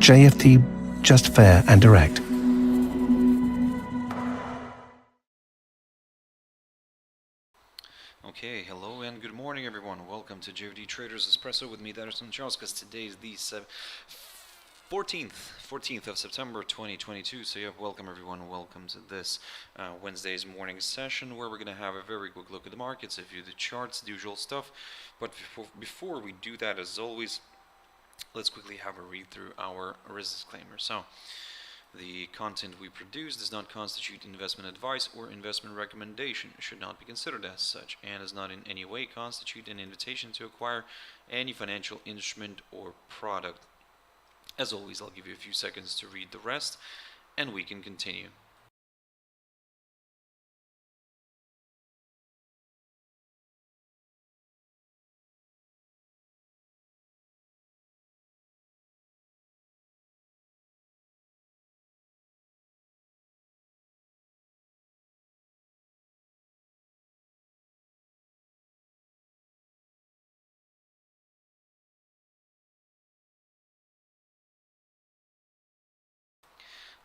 JFD, just fair and direct. Okay, hello and good morning everyone. Welcome to JFD Traders Espresso with me, Darius Anucauskas. Today is the 14th of September 2022. So yeah, welcome everyone. Welcome to this Wednesday's morning session where we're going to have a very quick look at the markets, a view of the charts, the usual stuff. But before we do that, as always, let's quickly have a read through our risk disclaimer. So, the content we produce does not constitute investment advice or investment recommendation, should not be considered as such, and does not in any way constitute an invitation to acquire any financial instrument or product. As always, I'll give you a few seconds to read the rest, and we can continue.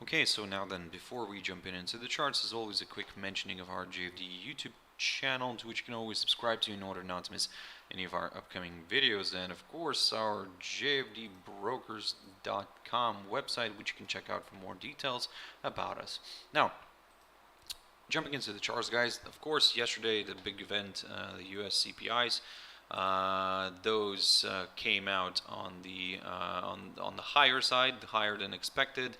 Okay, so now then, before we jump into the charts, as always, a quick mentioning of our JFD YouTube channel, to which you can always subscribe to in order not to miss any of our upcoming videos, and of course our jfdbrokers.com website, which you can check out for more details about us. Now, jumping into the charts, guys, of course, yesterday the big event, the US CPIs, those came out on the higher side, higher than expected,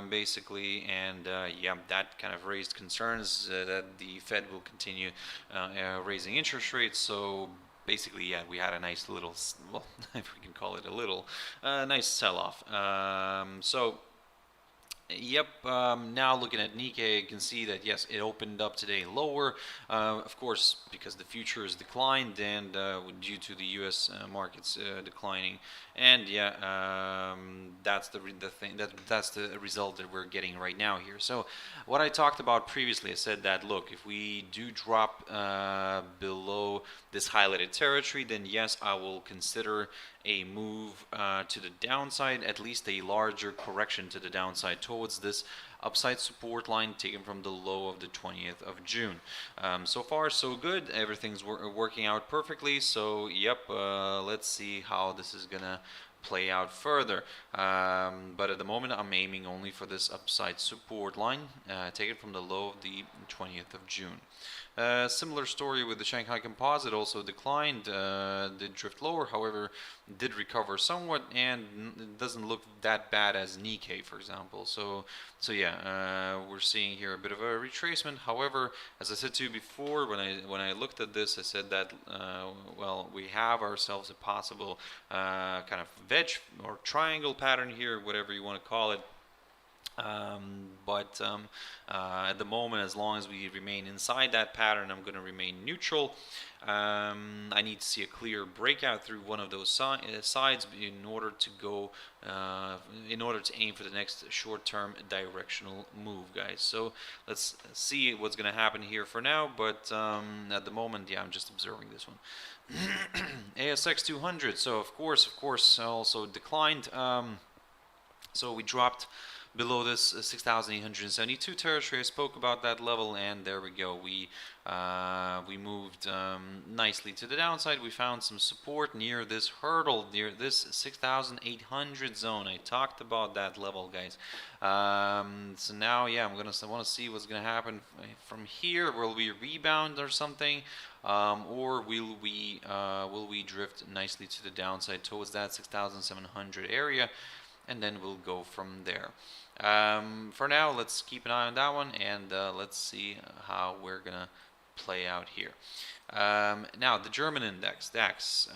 basically, and yeah, that kind of raised concerns that the Fed will continue raising interest rates. So basically, yeah, we had a nice little, well, if we can call it a little, nice sell-off. So. Yep, now looking at Nikkei, you can see that yes, it opened up today lower, of course, because the futures declined and due to the US markets declining, and yeah, that's the result that we're getting right now here. So what I talked about previously, I said that look, if we do drop below this highlighted territory, then yes, I will consider a move to the downside, at least a larger correction to the downside towards this upside support line taken from the low of the 20th of June. So far so good, everything's working out perfectly, so yep, let's see how this is gonna play out further, but at the moment I'm aiming only for this upside support line taken from the low of the 20th of June. Similar story with the Shanghai Composite, also declined, did drift lower, however did recover somewhat, and it doesn't look that bad as Nikkei, for example. So yeah, we're seeing here a bit of a retracement. However, as I said to you before, when I looked at this, I said that well, we have ourselves a possible kind of wedge or triangle pattern here, whatever you want to call it. But at the moment, as long as we remain inside that pattern, I'm going to remain neutral. I need to see a clear breakout through one of those sides in order to go, in order to aim for the next short-term directional move, guys. So let's see what's going to happen here for now. But at the moment, yeah, I'm just observing this one. ASX 200. So of course, also declined. So we dropped below this 6,872 territory. I spoke about that level, and there we go. We moved nicely to the downside. We found some support near this hurdle, near this 6,800 zone. I talked about that level, guys. So now, yeah, I want to see what's gonna happen from here. Will we rebound or something, or will we drift nicely to the downside towards that 6,700 area? And then we'll go from there. For now, let's keep an eye on that one, and let's see how we're gonna play out here. Now, the German index, DAX,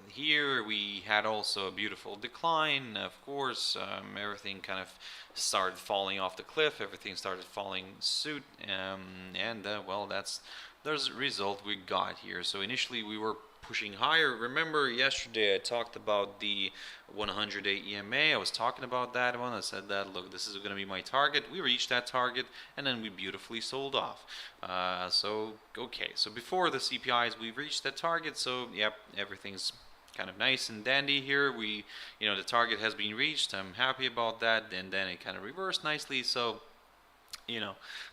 here we had also a beautiful decline. Of course, everything kind of started falling off the cliff, everything started falling suit, and well, that's the result we got here. So initially we were pushing higher. Remember yesterday I talked about the 100-day EMA. I was talking about that one. I said that, look, this is going to be my target. We reached that target, and then we beautifully sold off. So, okay. So before the CPIs, we reached that target. So, yep, everything's kind of nice and dandy here. We, the target has been reached. I'm happy about that. And then it kind of reversed nicely. So,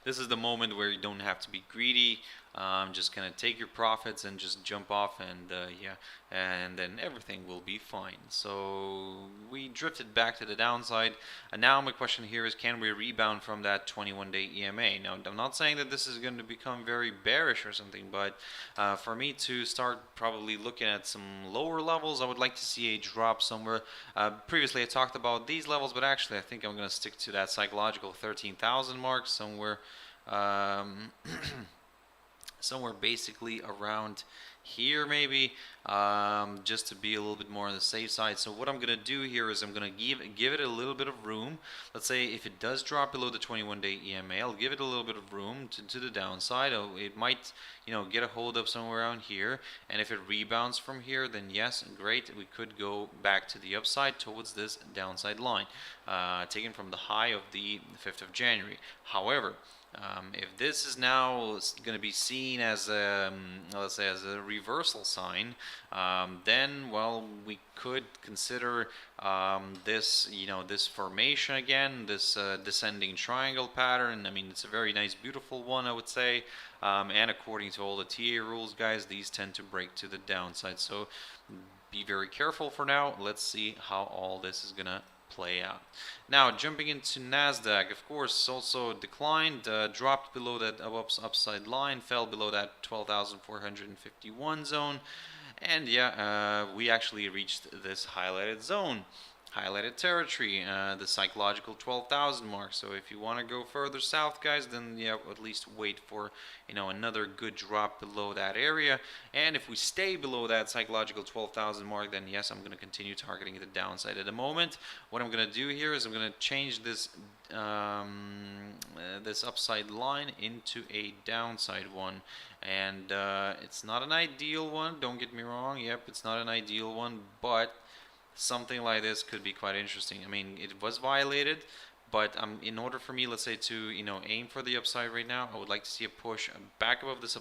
this is the moment where you don't have to be greedy. Just kind of take your profits and just jump off, and and then everything will be fine. So we drifted back to the downside, and now my question here is, can we rebound from that 21-day EMA? Now, I'm not saying that this is going to become very bearish or something, but for me to start probably looking at some lower levels, I would like to see a drop somewhere. Previously I talked about these levels, but actually I think I'm going to stick to that psychological 13,000 mark somewhere. Somewhere basically around here maybe, just to be a little bit more on the safe side. So what I'm going to do here is I'm going to give it a little bit of room. Let's say if it does drop below the 21-day EMA, I'll give it a little bit of room to the downside. It might, get a hold up somewhere around here, and if it rebounds from here, then yes, great, we could go back to the upside towards this downside line, taken from the high of the 5th of January. However, if this is now going to be seen as let's say as a reversal sign, then well, we could consider this this formation again, this descending triangle pattern. I mean, it's a very nice, beautiful one, I would say, and according to all the TA rules, guys, these tend to break to the downside. So be very careful for now. Let's see how all this is gonna play out. Now, jumping into NASDAQ, of course, also declined, dropped below that upside line, fell below that 12,451 zone, and we actually reached this highlighted zone, highlighted territory, the psychological 12,000 mark. So if you want to go further south, guys, then at least wait for another good drop below that area. And if we stay below that psychological 12,000 mark, then yes, I'm going to continue targeting the downside. At the moment, what I'm going to do here is I'm going to change this this upside line into a downside one, and it's not an ideal one, don't get me wrong. Yep, it's not an ideal one, but something like this could be quite interesting. I mean, it was violated, but in order for me, let's say, to aim for the upside right now, I would like to see a push back above this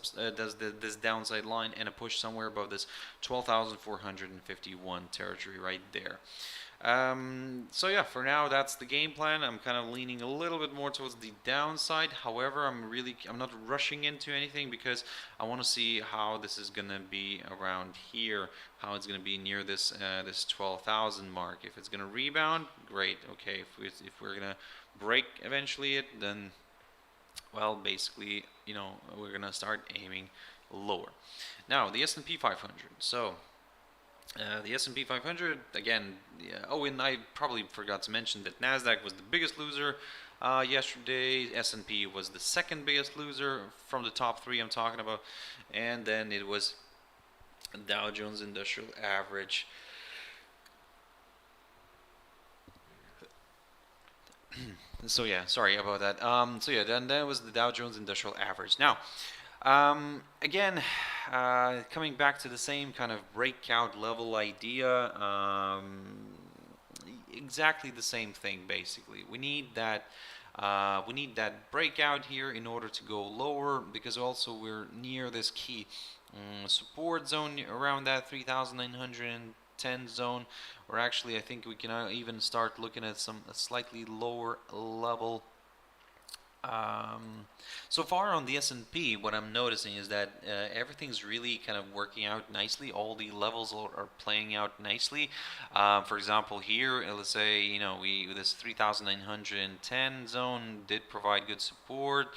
this downside line, and a push somewhere above this 12,451 territory right there. So yeah, for now that's the game plan. I'm kind of leaning a little bit more towards the downside. However, I'm not rushing into anything, because I want to see how this is gonna be around here, how it's gonna be near this this 12,000 mark. If it's gonna rebound, great. Okay, if we're gonna break eventually then well, basically we're gonna start aiming lower. Now the S&P 500. So the S&P 500, again, oh, and I probably forgot to mention that NASDAQ was the biggest loser yesterday. S&P was the second biggest loser from the top three I'm talking about. And then it was Dow Jones Industrial Average. So yeah, sorry about that. So yeah, then that was the Dow Jones Industrial Average. Now, again, coming back to the same kind of breakout level idea, exactly the same thing basically. We need that breakout here in order to go lower, because also we're near this key support zone around that 3,910 zone, or actually I think we can even start looking at a slightly lower level. So far on the S&P, what I'm noticing is that everything's really kind of working out nicely. All the levels are playing out nicely. For example, here, let's say, this 3,910 zone did provide good support.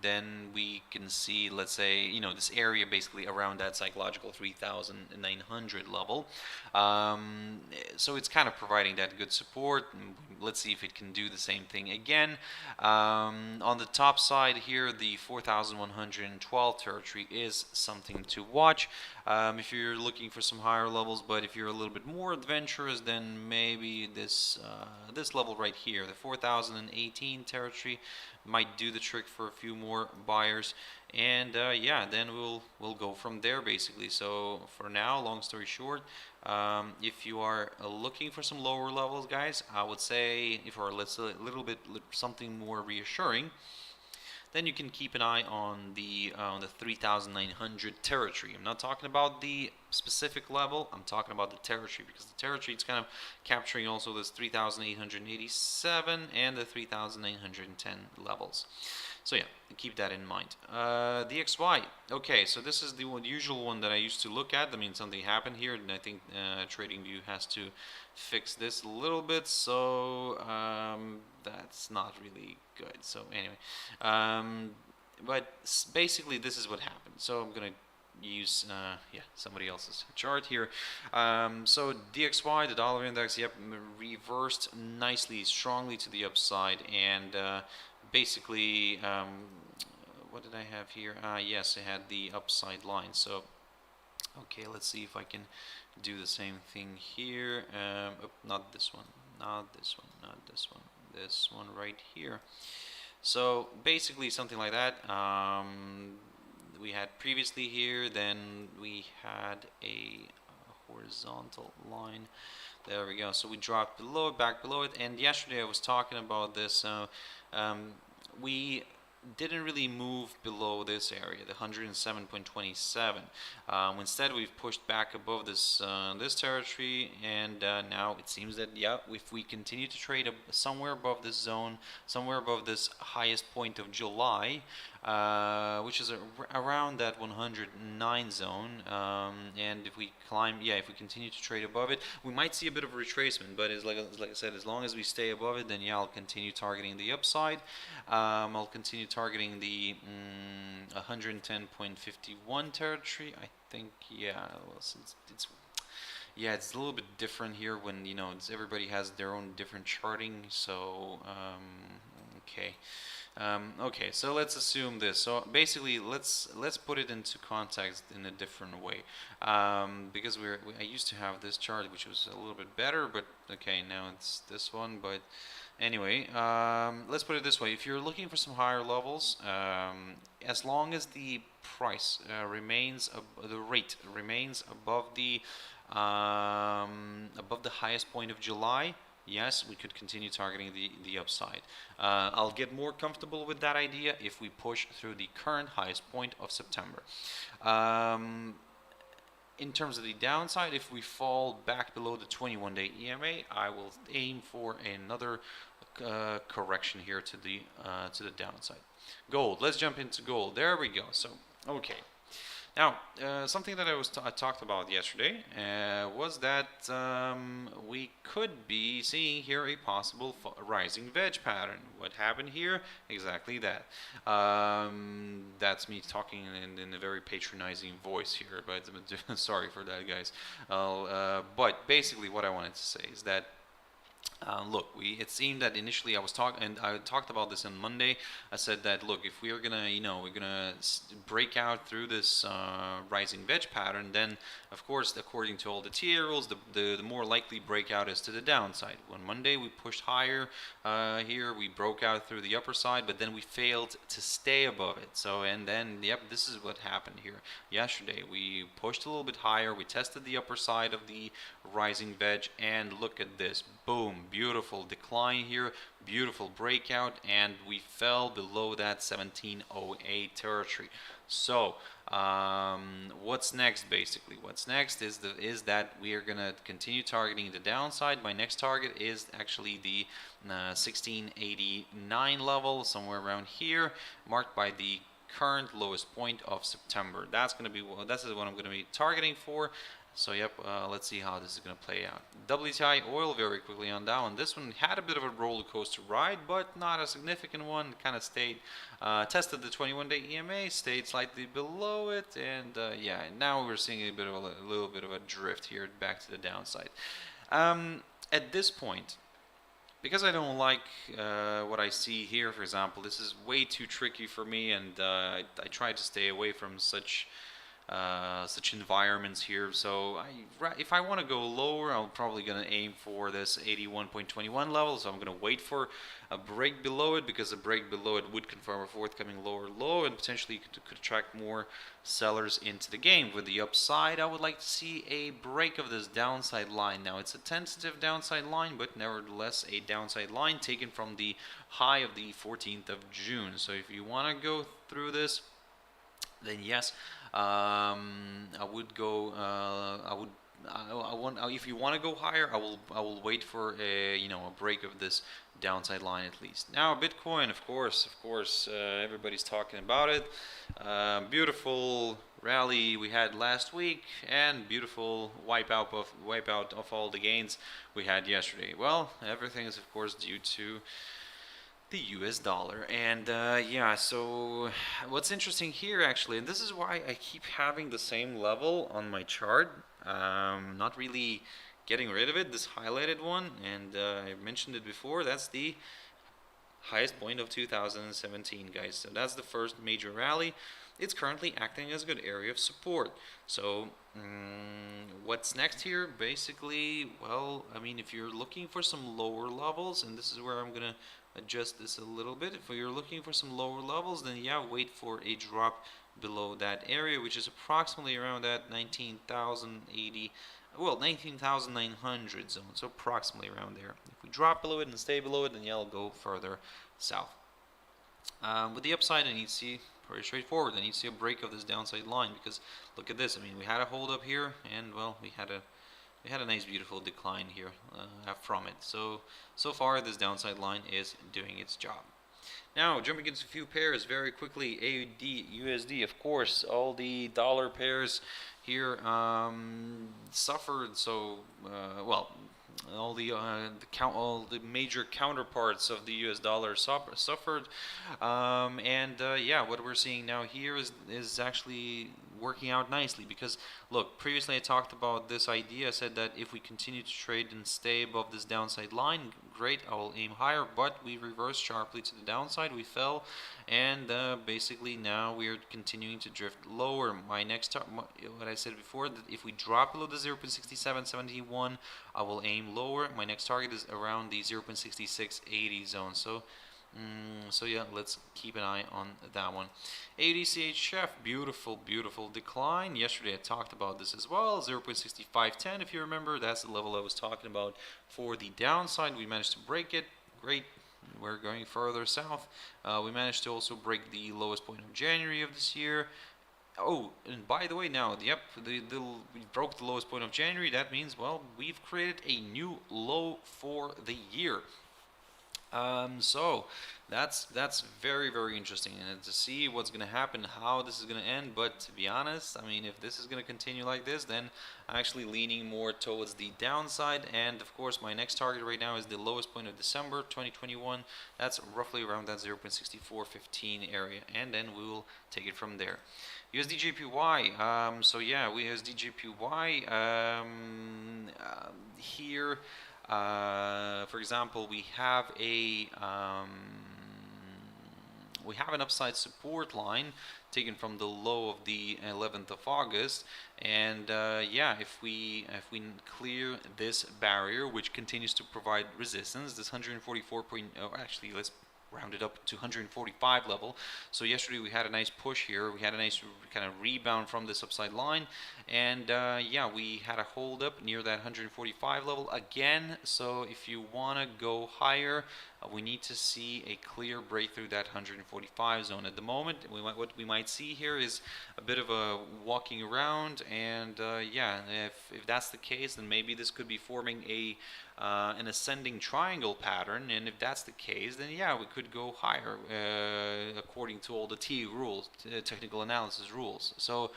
Then we can see, let's say, this area basically around that psychological 3,900 level. So it's kind of providing that good support. Let's see if it can do the same thing again. On the top side here, the 4,112 territory is something to watch if you're looking for some higher levels. But if you're a little bit more adventurous, then maybe this level right here, the 4,018 territory, might do the trick for a few more buyers. And yeah, then we'll go from there basically. So for now, long story short, if you are looking for some lower levels, guys, I would say, if you're a little bit something more reassuring, then you can keep an eye on the 3,900 territory. I'm not talking about the specific level, I'm talking about the territory, because the territory is kind of capturing also this 3,887 and the 3,910 levels. So yeah, keep that in mind. DXY. Okay, so this is the usual one that I used to look at. I mean, something happened here, and I think TradingView has to fix this a little bit. So that's not really good. So anyway, but basically this is what happened. So I'm gonna use somebody else's chart here. So DXY, the dollar index, yep, reversed nicely, strongly to the upside, and basically, what did I have here? Yes, I had the upside line. So, okay, let's see if I can do the same thing here. Not this one, not this one, not this one. This one right here. So basically, something like that. We had previously here. Then we had a horizontal line. There we go. So we dropped below, back below it, and yesterday I was talking about this. We didn't really move below this area, the 107.27. Instead, we've pushed back above this this territory, and now it seems that if we continue to trade somewhere above this zone, somewhere above this highest point of July, which is around that 109 zone, and if we climb, if we continue to trade above it, we might see a bit of a retracement. But it's like I said, as long as we stay above it, then I'll continue targeting the upside. I'll continue targeting the 110.51 territory. I think, well, since it's a little bit different here when everybody has their own different charting. So okay. Okay, so let's assume this. So basically, let's put it into context in a different way, because I used to have this chart which was a little bit better, but okay, now it's this one. But anyway, let's put it this way: if you're looking for some higher levels, as long as the price remains, the rate remains above the highest point of July, yes, we could continue targeting the upside. I'll get more comfortable with that idea if we push through the current highest point of September. In terms of the downside, if we fall back below the 21-day EMA, I will aim for another correction here to the downside. Gold. Let's jump into gold. There we go. So okay. Now, something that I talked about yesterday was that we could be seeing here a possible rising wedge pattern. What happened here? Exactly that. That's me talking in a very patronizing voice here, but sorry for that, guys. But basically, what I wanted to say is that look, it seemed that initially I talked about this on Monday. I said that, look, if we are gonna, we're gonna break out through this rising wedge pattern, then of course, according to all the TA rules, the more likely breakout is to the downside. On Monday we pushed higher here, we broke out through the upper side, but then we failed to stay above it. So, and then, yep, this is what happened here. Yesterday we pushed a little bit higher, we tested the upper side of the rising wedge, and look at this, boom, beautiful decline here, beautiful breakout, and we fell below that 1708 territory. So what's next? Basically, what's next is that we are gonna continue targeting the downside. My next target is actually the 1689 level, somewhere around here, marked by the current lowest point of September. That's what I'm gonna be targeting for. So yep, let's see how this is going to play out. WTI oil very quickly on down. This one had a bit of a roller coaster ride, but not a significant one. Kind of stayed, tested the 21-day EMA, stayed slightly below it, and now we're seeing a little bit of a drift here back to the downside. At this point, because I don't like what I see here, for example, this is way too tricky for me, and I try to stay away from such such environments here. So if I want to go lower, I'm probably going to aim for this 81.21 level. So I'm going to wait for a break below it, because a break below it would confirm a forthcoming lower low and potentially could attract more sellers into the game. With the upside, I would like to see a break of this downside line. Now, it's a tentative downside line, but nevertheless a downside line taken from the high of the 14th of June. So if you want to go through this, then yes, I would go. If you want to go higher, I will wait for a a break of this downside line at least. Now Bitcoin, of course, everybody's talking about it. Beautiful rally we had last week, and beautiful wipeout of all the gains we had yesterday. Well, everything is of course due to the US dollar. And yeah, so what's interesting here actually, and this is why I keep having the same level on my chart, not really getting rid of it, this highlighted one, and I mentioned it before, that's the highest point of 2017, guys. So that's the first major rally. It's currently acting as a good area of support. So what's next here? Basically, well, I mean, if you're looking for some lower levels, and this is where I'm gonna adjust this a little bit. If you're looking for some lower levels, then yeah, wait for a drop below that area, which is approximately around that 19,080, well, 19,900 zone, so approximately around there. If we drop below it and stay below it, then yeah, I'll go further south. With the upside, I need to see pretty straightforward. I need to see a break of this downside line, because look at this. I mean, we had a hold up here, and well, we had a nice beautiful decline here from it. So far this downside line is doing its job. Now jumping into a few pairs very quickly. AUD, USD, of course, all the dollar pairs here suffered. So well, all the major counterparts of the US dollar suffered, and yeah, what we're seeing now here is actually working out nicely, because look, previously I talked about this idea. I said that if we continue to trade and stay above this downside line, great, I will aim higher, but we reversed sharply to the downside, we fell, and basically now we are continuing to drift lower. My next what I said before, that if we drop below the 0.6771, I will aim lower. My next target is around the 0.6680 zone. So yeah, let's keep an eye on that one. AUD-CHF, beautiful decline. Yesterday I talked about this as well. 0.6510, if you remember, that's the level I was talking about for the downside. We managed to break it. Great. We're going further south. We managed to also break the lowest point of January of this year. Oh, and by the way, now, yep, we broke the lowest point of January. That means, well, we've created a new low for the year. So that's very interesting, and to see what's going to happen, how this is going to end. But to be honest, I mean, if this is going to continue like this, then I'm actually leaning more towards the downside. And of course, my next target right now is the lowest point of December 2021. That's roughly around that 0.6415 area, and then we will take it from there. USD-JPY, so yeah, we USD-JPY here. For example, we have an upside support line taken from the low of the 11th of August, and yeah, if we clear this barrier, which continues to provide resistance, this 144 point, oh, actually let's round it up to 145 level. So yesterday we had a nice push here. We had a nice kind of rebound from this upside line, and yeah, we had a hold up near that 145 level again. So if you want to go higher, we need to see a clear breakthrough that 145 zone. At the moment, what we might see here is a bit of a walking around, and yeah, if that's the case, then maybe this could be forming an ascending triangle pattern, and if that's the case, then yeah, we could go higher according to all the T rules, technical analysis rules. So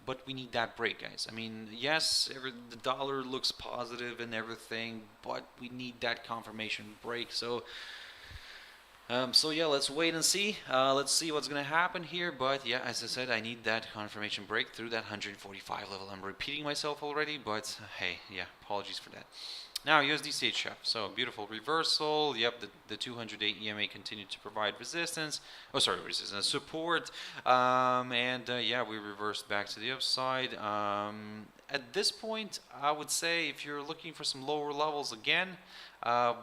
but we need that break, guys. I mean, yes, the dollar looks positive and everything, but we need that confirmation break. So So yeah, let's wait and see. Let's see what's gonna happen here. But yeah, as I said, I need that confirmation break through that 145 level. I'm repeating myself already, but hey, yeah, apologies for that. Now USD CHF. So beautiful reversal. Yep, the 200-day EMA continued to provide resistance. Oh, sorry, resistance support. And yeah, we reversed back to the upside. At this point, I would say if you're looking for some lower levels again,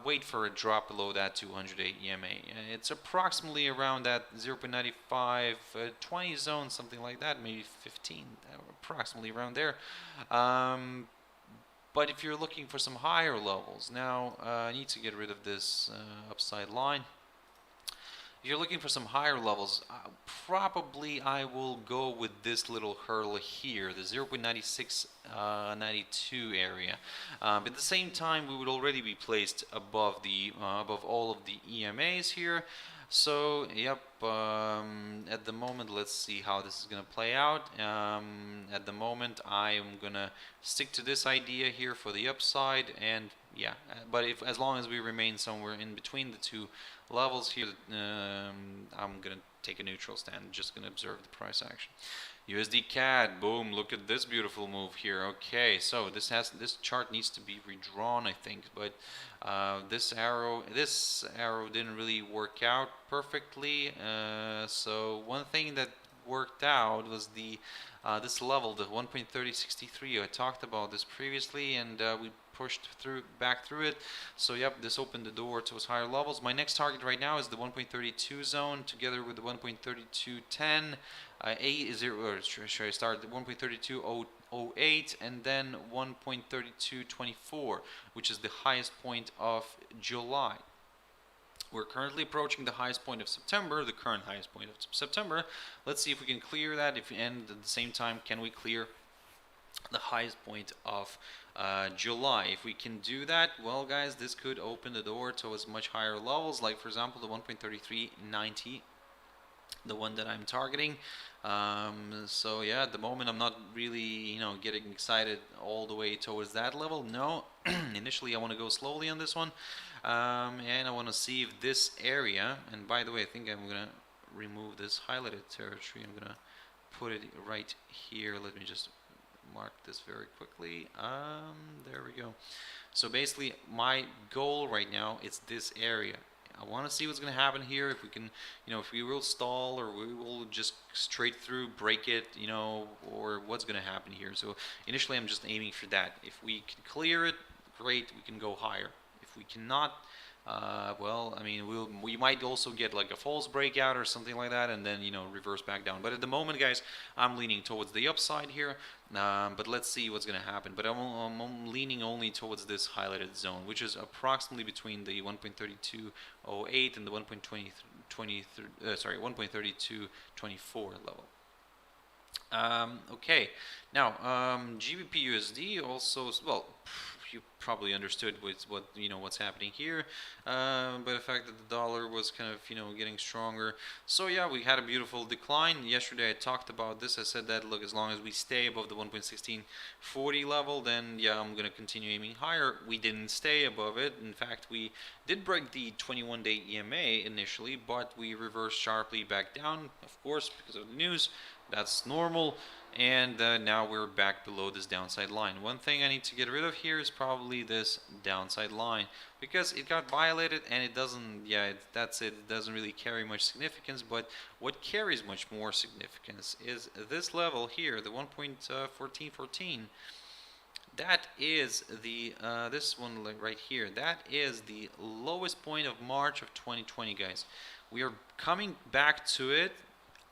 wait for a drop below that 200-day EMA. It's approximately around that 0.9520 zone, something like that, maybe 15, approximately around there. But if you're looking for some higher levels, now I need to get rid of this upside line. If you're looking for some higher levels, probably I will go with this little hurdle here, the 0.9692 area. But at the same time, we would already be placed above the above all of the EMAs here. So, yep, at the moment, let's see how this is going to play out. At the moment, I am going to stick to this idea here for the upside, and yeah, but if as long as we remain somewhere in between the two levels here, I'm going to take a neutral stand, just going to observe the price action. USD CAD, boom, look at this beautiful move here. Okay, so this chart needs to be redrawn, I think, but this arrow didn't really work out perfectly. So one thing that worked out was the this level, the 1.3063. I talked about this previously, and we pushed back through it. So yep, this opened the door towards higher levels. My next target right now is the 1.32 zone, together with the 1.3210. Should I start the 1.3208 and then 1.3224, which is the highest point of July. We're currently approaching the highest point of September, the current highest point of September. Let's see if we can clear that, and at the same time, can we clear the highest point of July? If we can do that, well guys, this could open the door towards much higher levels, like for example the 1.3390, the one that I'm targeting. So yeah, at the moment I'm not really, getting excited all the way towards that level. No, initially I want to go slowly on this one, and I want to see if this area, and by the way, I think I'm gonna remove this highlighted territory. I'm gonna put it right here. Let me just mark this very quickly. There we go. So basically my goal right now is this area. I want to see what's going to happen here, if we can, if we will stall or we will just straight through break it, or what's going to happen here. So initially I'm just aiming for that. If we can clear it, great, we can go higher. If we cannot, well, I mean, we might also get like a false breakout or something like that, and then reverse back down. But at the moment, guys, I'm leaning towards the upside here. But let's see what's going to happen. But I'm leaning only towards this highlighted zone, which is approximately between the 1.3208 and the 1.3224 level. Okay, now GBP USD also, well, you probably understood what's happening here, but the fact that the dollar was kind of getting stronger. So yeah, we had a beautiful decline. Yesterday I talked about this. I said that look, as long as we stay above the 1.1640 level, then yeah, I'm gonna continue aiming higher. We didn't stay above it. In fact, we did break the 21-day EMA initially, but we reversed sharply back down, of course, because of the news. That's normal. And now we're back below this downside line. One thing I need to get rid of here is probably this downside line, because it got violated and it doesn't, that's it. It doesn't really carry much significance, but what carries much more significance is this level here, the 1.1414. That is the, this one right here, that is the lowest point of March of 2020, guys. We are coming back to it,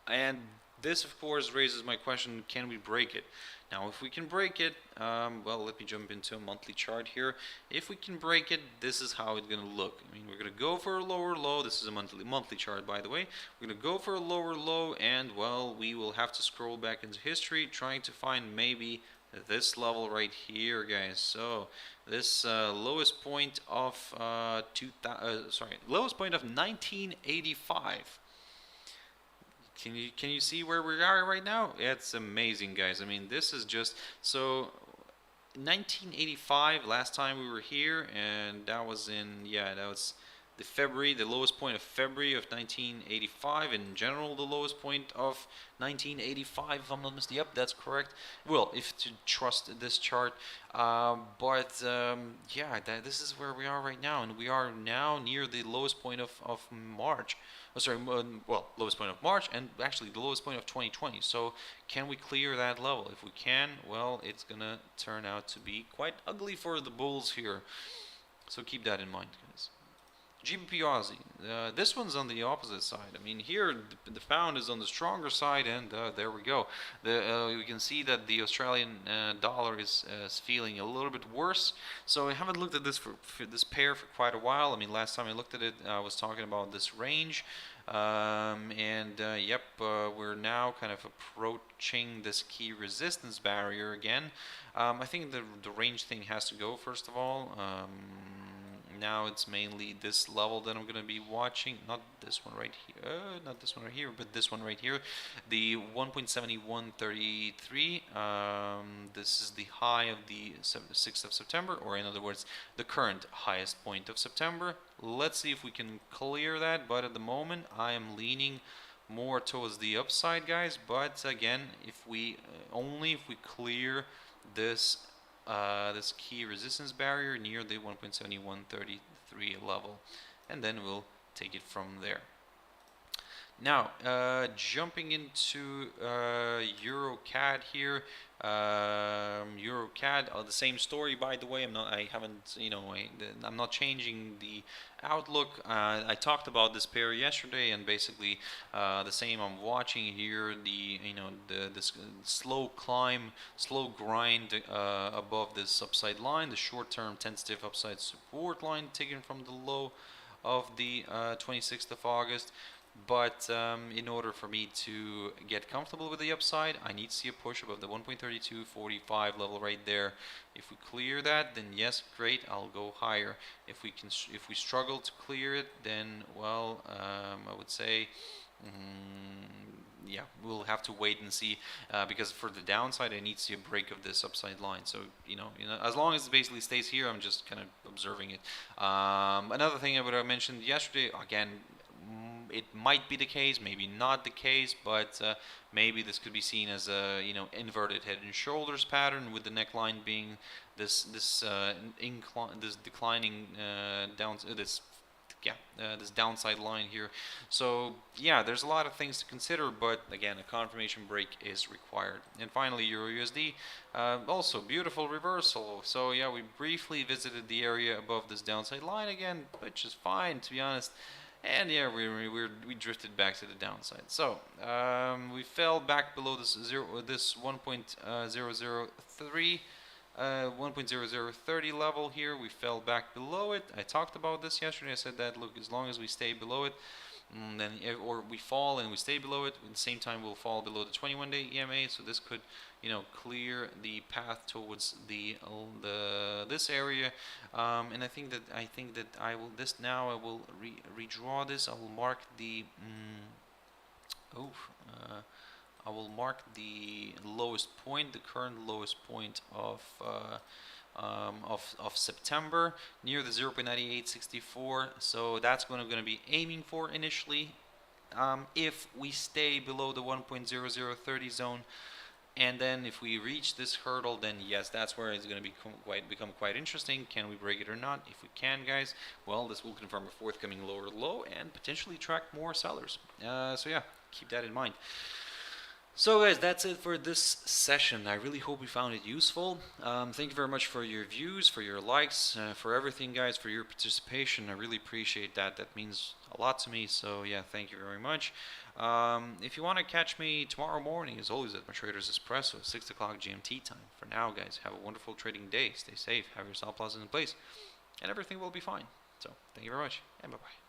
and this, of course, raises my question, can we break it? Now, if we can break it, well, let me jump into a monthly chart here. If we can break it, this is how it's going to look. I mean, we're going to go for a lower low. This is a monthly chart, by the way. We're going to go for a lower low, and, well, we will have to scroll back into history, trying to find maybe this level right here, guys. So this lowest point of lowest point of 1985. Can you see where we are right now? It's amazing, guys. I mean, this is just so 1985 last time we were here, and that was in, that was the lowest point of February of 1985, in general the lowest point of 1985, if I'm not mistaken. Yep, that's correct. Well, if to trust this chart, yeah, this is where we are right now, and we are now near the lowest point of March. Oh, sorry, well, lowest point of March, and actually the lowest point of 2020. So can we clear that level? If we can, well, it's gonna turn out to be quite ugly for the bulls here. So keep that in mind, guys. GBP Aussie. This one's on the opposite side. I mean, here the pound is on the stronger side, and there we go. You can see that the Australian dollar is feeling a little bit worse. So I haven't looked at this for this pair for quite a while. I mean, last time I looked at it, I was talking about this range. Yep, we're now kind of approaching this key resistance barrier again. I think the range thing has to go first of all. Now it's mainly this level that I'm going to be watching, not this one right here, not this one right here, but this one right here, the 1.7133. This is the high of the 6th of September, or in other words, the current highest point of September. Let's see if we can clear that, but at the moment I am leaning more towards the upside, guys. But again, if we only if we clear this this key resistance barrier near the 1.7133 level, and then we'll take it from there. Now, jumping into EURUCAD here. EURUCAD, the same story, by the way. I'm not changing the outlook. I talked about this pair yesterday, and basically the same I'm watching here. This slow climb, slow grind above this upside line, the short-term tentative upside support line taken from the low of the 26th of August. But in order for me to get comfortable with the upside, I need to see a push above the 1.3245 level right there. If we clear that, then yes, great, I'll go higher. If we struggle to clear it, then well, I would say, yeah, we'll have to wait and see, because for the downside, I need to see a break of this upside line. So as long as it basically stays here, I'm just kind of observing it. Another thing I mentioned yesterday, again, it might be the case, maybe not the case, but maybe this could be seen as a inverted head and shoulders pattern, with the neckline being this declining this downside line here. So yeah, there's a lot of things to consider, but again, a confirmation break is required. And finally, EURUSD, also beautiful reversal. So yeah, we briefly visited the area above this downside line again, which is fine, to be honest. And yeah, we drifted back to the downside. So we fell back below this 1.003, 1.0030 level here. We fell back below it. I talked about this yesterday. I said that, look, as long as we stay below it, or we fall and we stay below it, at the same time we'll fall below the 21-day EMA. So this could clear the path towards this area, and I think that I will redraw this. I will mark the I will mark the lowest point, the current lowest point of September, near the 0.9864. So that's what I'm going to be aiming for initially. If we stay below the 1.0030 zone, and then if we reach this hurdle, then yes, that's where it's going to become quite interesting. Can we break it or not? If we can, guys, well, this will confirm a forthcoming lower low and potentially attract more sellers. So yeah, keep that in mind. So guys, that's it for this session. I really hope you found it useful. Thank you very much for your views, for your likes, for everything, guys, for your participation. I really appreciate that. That means a lot to me. So yeah, thank you very much. If you want to catch me tomorrow morning, as always, at my Traders Espresso, 6 o'clock GMT time. For now, guys, have a wonderful trading day. Stay safe. Have your stop losses in place, and everything will be fine. So thank you very much, and bye-bye.